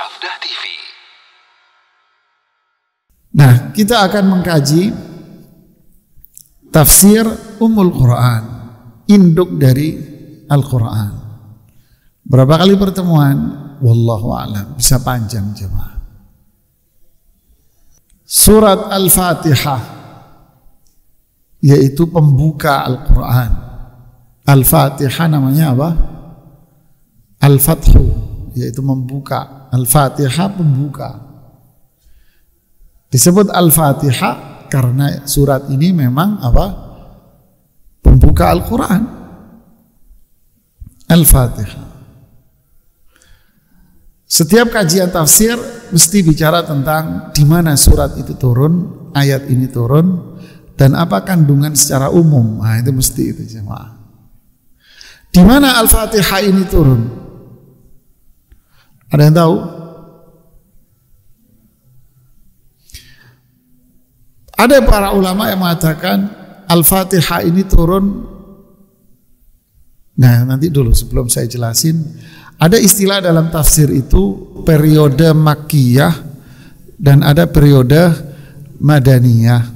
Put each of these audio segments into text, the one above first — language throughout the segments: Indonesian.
Safdah TV. Nah, kita akan mengkaji tafsir Ummul Quran, induk dari Al-Quran. Berapa kali pertemuan? Wallahu a'lam, bisa panjang jemaah. Surat Al-Fatihah, yaitu pembuka Al-Quran. Al-Fatihah namanya apa? Al-Fathu, yaitu membuka. Al-Fatihah pembuka. Disebut Al-Fatihah karena surat ini memang apa? Pembuka Al-Quran. Al-Fatihah. Setiap kajian tafsir mesti bicara tentang di mana surat itu turun, ayat ini turun, dan apa kandungan secara umum. Nah, itu mesti itu jemaah. Di mana Al-Fatihah ini turun? Ada yang tahu? Ada para ulama yang mengatakan Al-Fatihah ini turun. Nah, nanti dulu sebelum saya jelasin, ada istilah dalam tafsir itu periode Makkiyah dan ada periode Madaniyah.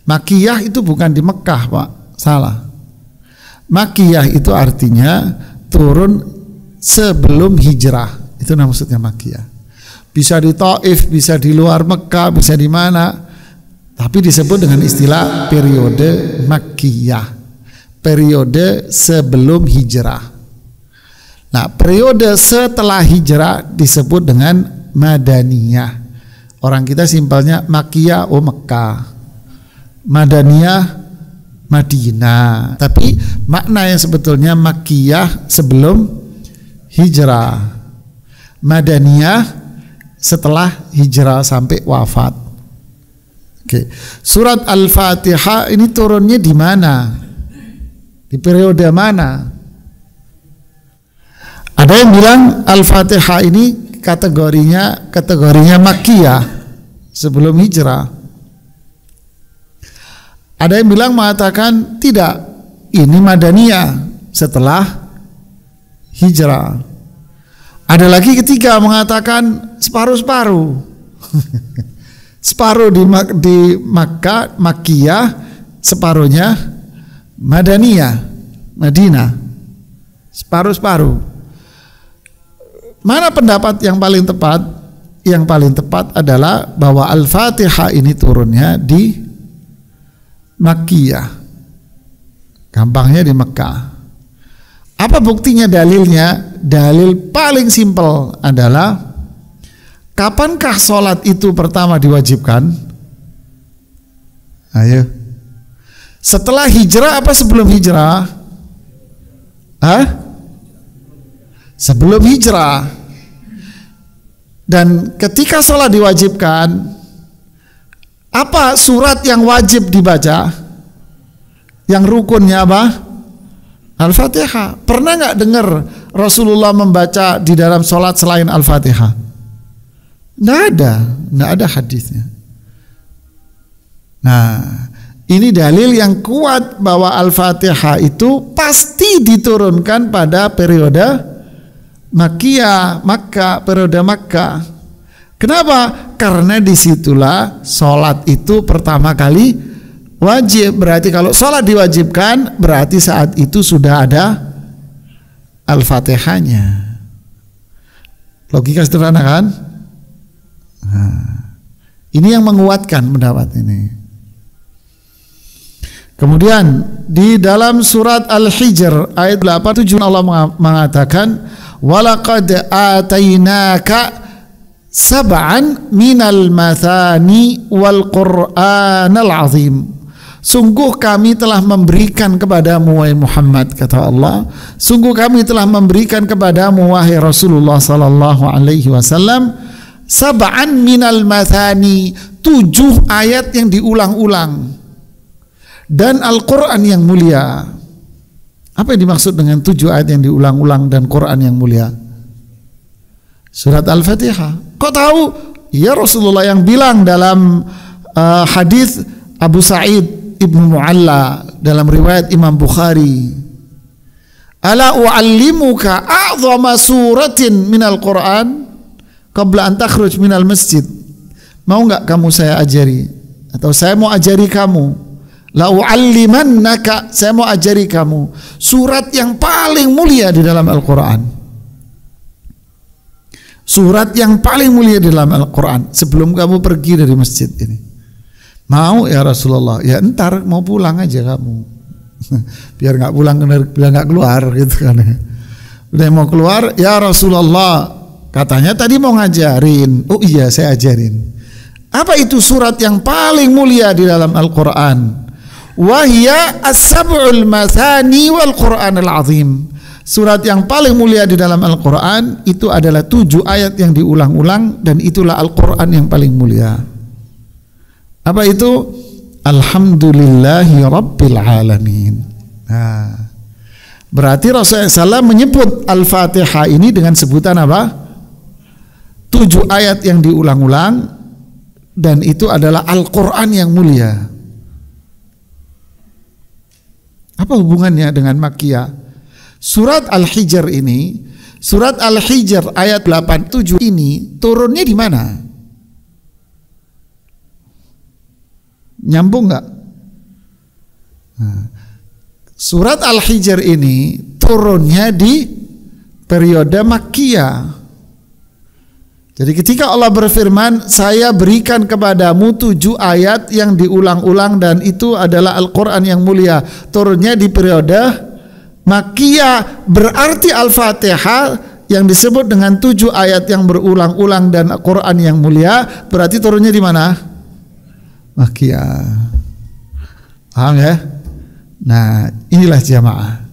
Makkiyah itu bukan di Mekah, Pak. Salah. Makkiyah itu artinya turun sebelum hijrah. Itu maksudnya Makkiyah. Bisa di Taif, bisa di luar Mekah, bisa di mana. Tapi disebut dengan istilah periode Makkiyah, periode sebelum hijrah. Nah, periode setelah hijrah disebut dengan Madaniyah. Orang kita simpelnya Makkiyah, oh Mekah. Madaniyah, Madinah. Tapi makna yang sebetulnya Makkiyah sebelum hijrah, Madaniyah setelah hijrah sampai wafat. Oke. Surat Al-Fatihah ini turunnya di mana? Di periode mana? Ada yang bilang Al-Fatihah ini kategorinya Makkiyah, sebelum hijrah. Ada yang bilang mengatakan tidak, ini Madaniyah setelah hijrah. Ada lagi ketiga mengatakan separuh-separuh. Separuh di Makkah, Makkiyah, separuhnya Madaniyah, Madinah. Separuh-separuh. Mana pendapat yang paling tepat? Yang paling tepat adalah bahwa Al-Fatihah ini turunnya di Makkiyah. Gampangnya di Mekah. Apa buktinya, dalilnya? Dalil paling simpel adalah kapankah sholat itu pertama diwajibkan? Ayo. Setelah hijrah apa sebelum hijrah? Sebelum hijrah. Dan ketika sholat diwajibkan, apa surat yang wajib dibaca? Yang rukunnya apa? Al-Fatihah. Pernah nggak dengar Rasulullah membaca di dalam sholat selain Al-Fatihah? Nggak ada hadisnya. Nah, ini dalil yang kuat bahwa Al-Fatihah itu pasti diturunkan pada periode Makkiyah, Makkah, periode Makkah. Kenapa? Karena disitulah sholat itu pertama kali wajib. Berarti kalau sholat diwajibkan, berarti saat itu sudah ada Al-Fatihahnya. Logika sederhana kan? Nah, ini yang menguatkan pendapat ini. Kemudian di dalam surat Al-Hijr ayat 87 Allah mengatakan walaqad atainaka sab'an minal mathani wal qur'anal azim. Sungguh kami telah memberikan kepadamu wahai Muhammad, kata Allah, sungguh kami telah memberikan kepadamu wahai Rasulullah sallallahu alaihi wasallam sab'an minal mathani, 7 ayat yang diulang-ulang, dan Al-Quran yang mulia. Apa yang dimaksud dengan 7 ayat yang diulang-ulang dan Quran yang mulia? Surat Al-Fatihah. Kok tahu? Ya Rasulullah yang bilang dalam hadis Abu Sa'id Ibnu Mu'alla dalam riwayat Imam Bukhari, ala u'allimuka a'zama suratin minal Quran. qabla an takhruj minal masjid. Mau enggak kamu saya ajari? Atau saya mau ajari kamu. La u'allimannaka, saya mau ajari kamu surat yang paling mulia di dalam Al-Qur'an. Surat yang paling mulia di dalam Al-Qur'an sebelum kamu pergi dari masjid ini. Mau ya Rasulullah? Ya entar mau pulang aja kamu. Biar enggak pulang, biar enggak keluar gitu kan. Udah mau keluar, ya Rasulullah, katanya tadi mau ngajarin. Oh iya, saya ajarin. Apa itu surat yang paling mulia di dalam Al-Qur'an? Wahya as-sab'ul mathani wal Qur'anul azim. Surat yang paling mulia di dalam Al-Qur'an itu adalah 7 ayat yang diulang-ulang, dan itulah Al-Qur'an yang paling mulia. Apa itu? Alhamdulillahi rabbil alamin. Nah, berarti Rasulullah SAW menyebut Al-Fatihah ini dengan sebutan apa? 7 ayat yang diulang-ulang, dan itu adalah Al-Quran yang mulia. Apa hubungannya dengan Makkiyah? Surat Al-Hijr ini, surat Al-Hijr ayat 87 ini turunnya di mana? Nyambung nggak? Nah, surat Al-Hijr ini turunnya di periode Makkiyah. Jadi ketika Allah berfirman, saya berikan kepadamu 7 ayat yang diulang-ulang dan itu adalah Al-Quran yang mulia, turunnya di periode Makkiyah, berarti Al-Fatihah yang disebut dengan 7 ayat yang berulang-ulang dan Al-Quran yang mulia, berarti turunnya di mana? Makkiyah. Paham ya? Nah, inilah jamaah.